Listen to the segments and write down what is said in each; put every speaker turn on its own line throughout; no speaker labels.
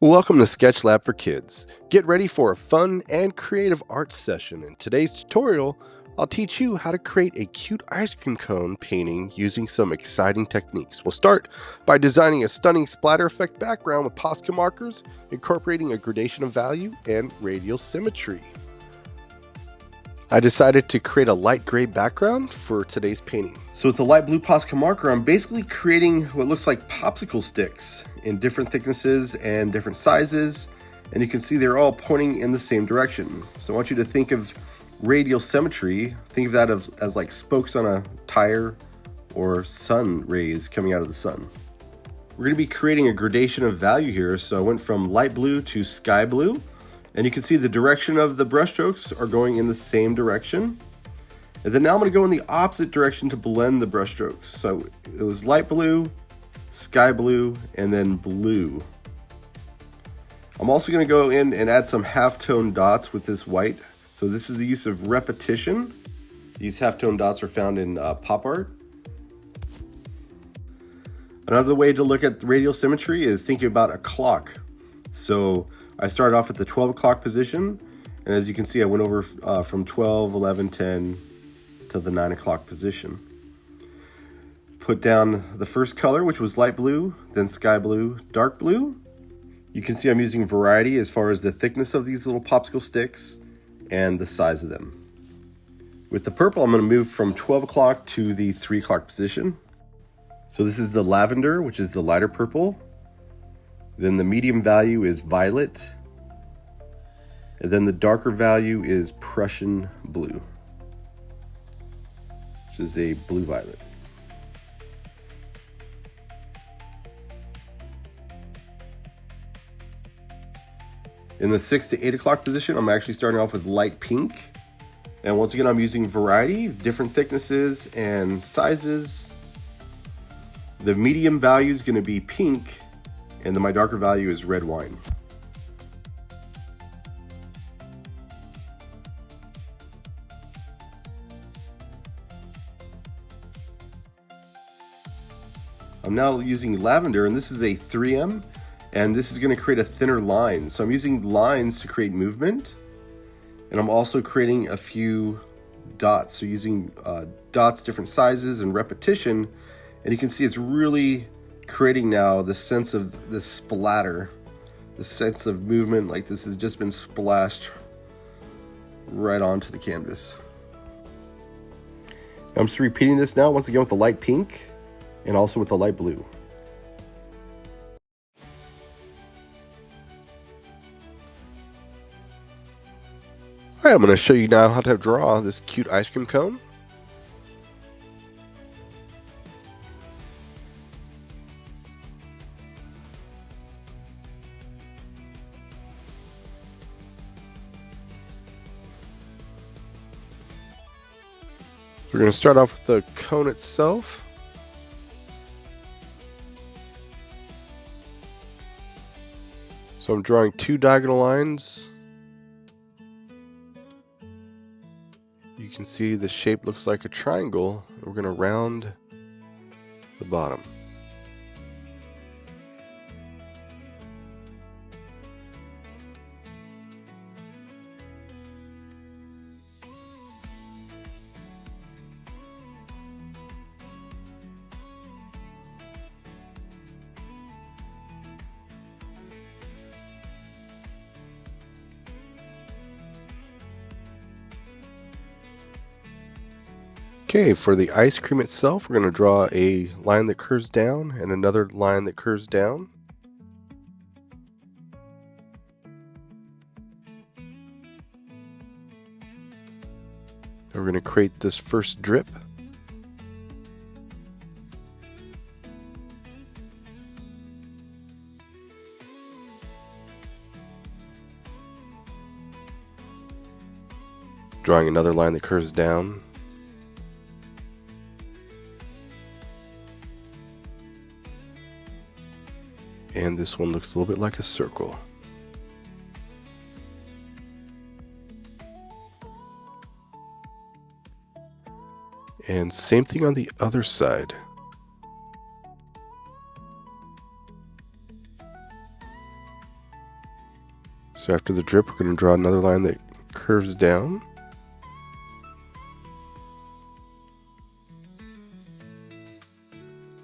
Welcome to Sketch Lab for Kids. Get ready for a fun and creative art session. In today's tutorial, I'll teach you how to create a cute ice cream cone painting using some exciting techniques. We'll start by designing a stunning splatter effect background with Posca markers, incorporating a gradation of value and radial symmetry. I decided to create a light gray background for today's painting. So with the light blue Posca marker, I'm basically creating what looks like popsicle sticks in different thicknesses and different sizes. And you can see they're all pointing in the same direction. So I want you to think of radial symmetry. Think of that as like spokes on a tire or sun rays coming out of the sun. We're going to be creating a gradation of value here. So I went from light blue to sky blue. And you can see the direction of the brushstrokes are going in the same direction. And then now I'm going to go in the opposite direction to blend the brushstrokes. So it was light blue, sky blue, and then blue. I'm also going to go in and add some halftone dots with this white. So this is the use of repetition. These halftone dots are found in pop art. Another way to look at radial symmetry is thinking about a clock. So I started off at the 12 o'clock position, and as you can see, I went over from 12, 11, 10 to the 9 o'clock position. Put down the first color, which was light blue, then sky blue, dark blue. You can see I'm using variety as far as the thickness of these little popsicle sticks and the size of them. With the purple, I'm going to move from 12 o'clock to the 3 o'clock position. So this is the lavender, which is the lighter purple. Then the medium value is violet. And then the darker value is Prussian blue, which is a blue violet. In the 6 to 8 o'clock position, I'm actually starting off with light pink. And once again, I'm using variety, different thicknesses and sizes. The medium value is going to be pink, and then my darker value is red wine. I'm now using lavender, and this is a 3M, and this is going to create a thinner line. So I'm using lines to create movement, and I'm also creating a few dots. So using dots, different sizes, and repetition, and you can see it's really creating now the sense of the splatter, the sense of movement, like this has just been splashed right onto the canvas. I'm just repeating this now once again with the light pink and also with the light blue. All right, I'm going to show you now how to draw this cute ice cream cone. We're going to start off with the cone itself. So I'm drawing 2 diagonal lines. You can see the shape looks like a triangle. We're going to round the bottom. Okay, for the ice cream itself, we're going to draw a line that curves down and another line that curves down. And we're going to create this first drip. Drawing another line that curves down. And this one looks a little bit like a circle. And same thing on the other side. So after the drip, we're going to draw another line that curves down.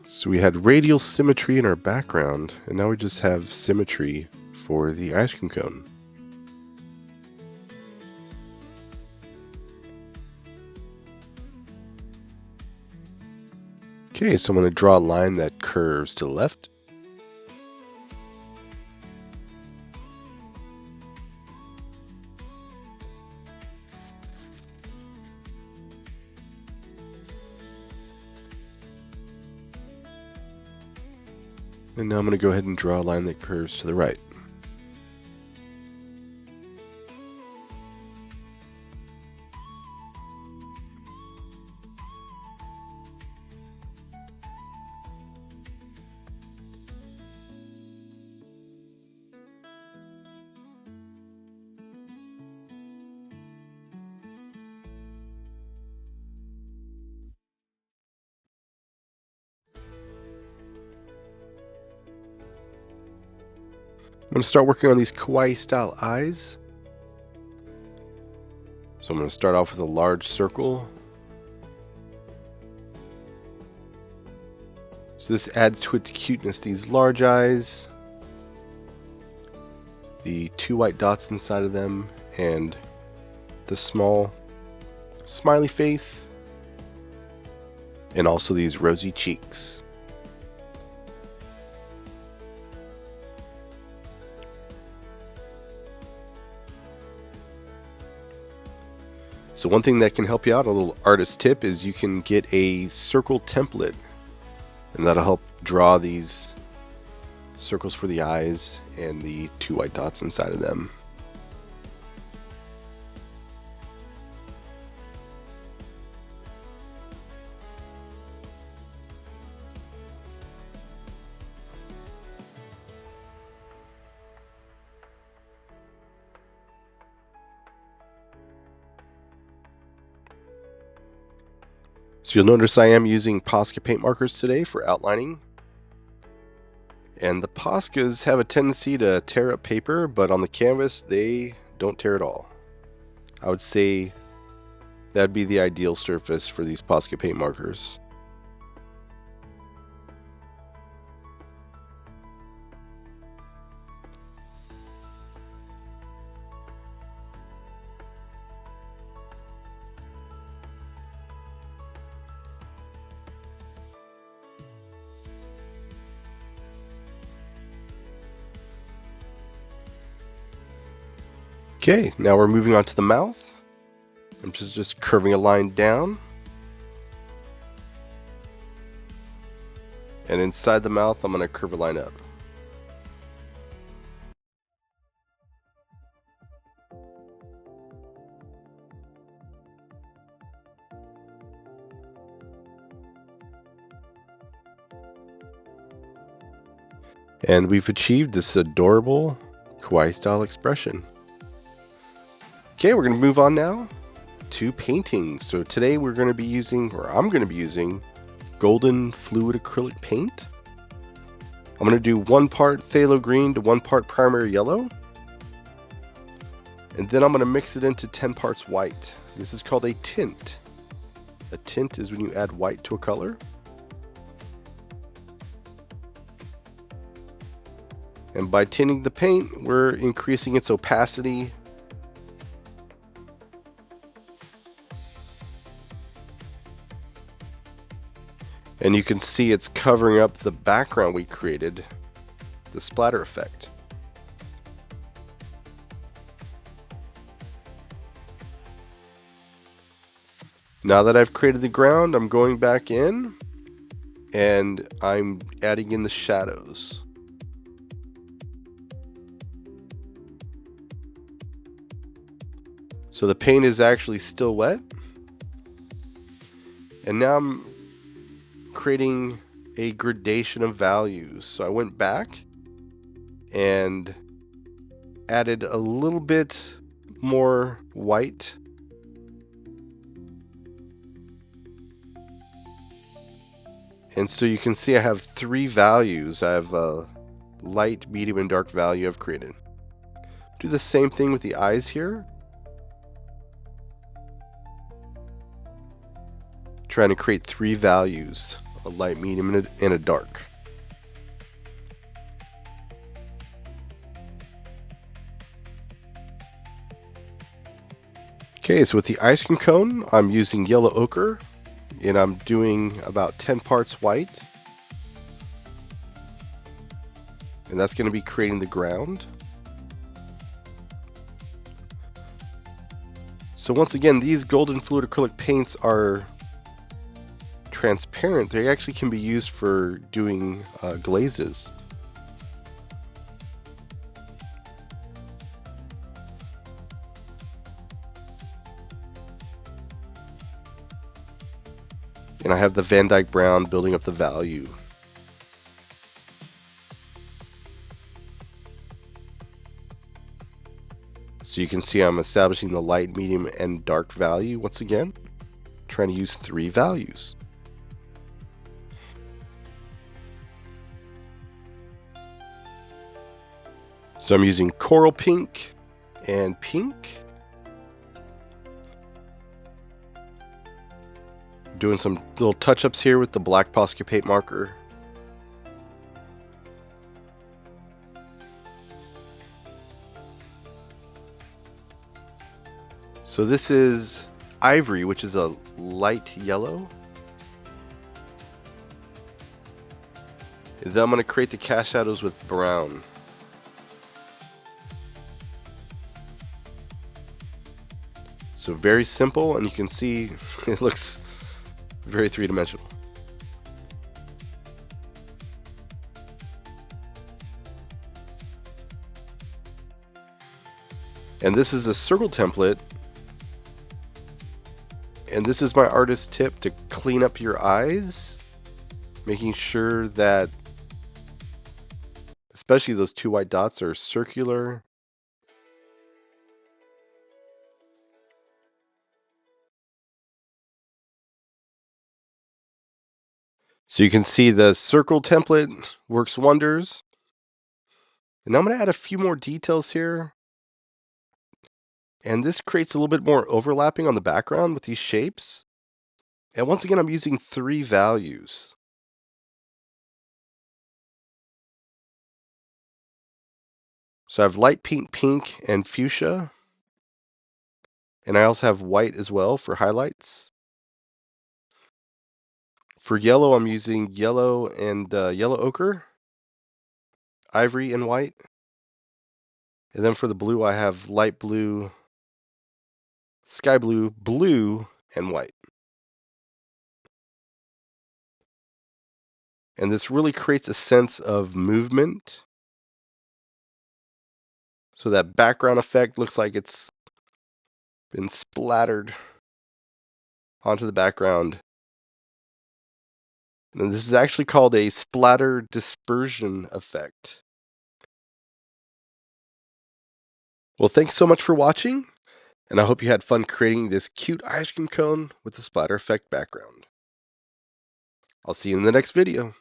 So we had radial symmetry in our background, and now we just have symmetry for the ice cream cone. Okay, so I'm going to draw a line that curves to the left. And now I'm going to go ahead and draw a line that curves to the right. I'm going to start working on these kawaii style eyes. So I'm going to start off with a large circle. So this adds to its cuteness, these large eyes, the 2 white dots inside of them, and the small smiley face, and also these rosy cheeks. So one thing that can help you out, a little artist tip, is you can get a circle template, and that'll help draw these circles for the eyes and the 2 white dots inside of them. So you'll notice I am using Posca paint markers today for outlining. And the Poscas have a tendency to tear up paper, but on the canvas they don't tear at all. I would say that'd be the ideal surface for these Posca paint markers. Okay, now we're moving on to the mouth. I'm just curving a line down. And inside the mouth, I'm going to curve a line up. And we've achieved this adorable kawaii style expression. Okay, we're going to move on now to painting. So today we're going to be using, or I'm going to be using, golden fluid acrylic paint. I'm going to do 1 part phthalo green to 1 part primary yellow. And then I'm going to mix it into 10 parts white. This is called a tint. A tint is when you add white to a color. And by tinting the paint, we're increasing its opacity. And you can see it's covering up the background we created, the splatter effect. Now that I've created the ground, I'm going back in and I'm adding in the shadows. So the paint is actually still wet. And now I'm creating a gradation of values. So I went back and added a little bit more white. And so you can see I have 3 values. I have a light, medium, and dark value I've created. Do the same thing with the eyes here. Trying to create 3 values, a light, medium, and a dark. Okay, so with the ice cream cone, I'm using yellow ochre, and I'm doing about 10 parts white. And that's going to be creating the ground. So once again, these golden fluid acrylic paints are transparent. They actually can be used for doing glazes. And I have the Van Dyke brown building up the value. So you can see I'm establishing the light, medium, and dark value once again. Trying to use 3 values. So I'm using coral pink and pink. Doing some little touch-ups here with the black Posca paint marker. So this is ivory, which is a light yellow. And then I'm going to create the cast shadows with brown. So very simple, and you can see it looks very three-dimensional. And this is a circle template. And this is my artist tip to clean up your eyes, making sure that especially those 2 white dots are circular. So you can see the circle template works wonders. And now I'm going to add a few more details here. And this creates a little bit more overlapping on the background with these shapes. And once again, I'm using 3 values. So I have light pink, and fuchsia. And I also have white as well for highlights. For yellow, I'm using yellow and yellow ochre, ivory, and white. And then for the blue, I have light blue, sky blue, blue, and white. And this really creates a sense of movement. So that background effect looks like it's been splattered onto the background. And this is actually called a splatter dispersion effect. Well, thanks so much for watching, and I hope you had fun creating this cute ice cream cone with the splatter effect background. I'll see you in the next video.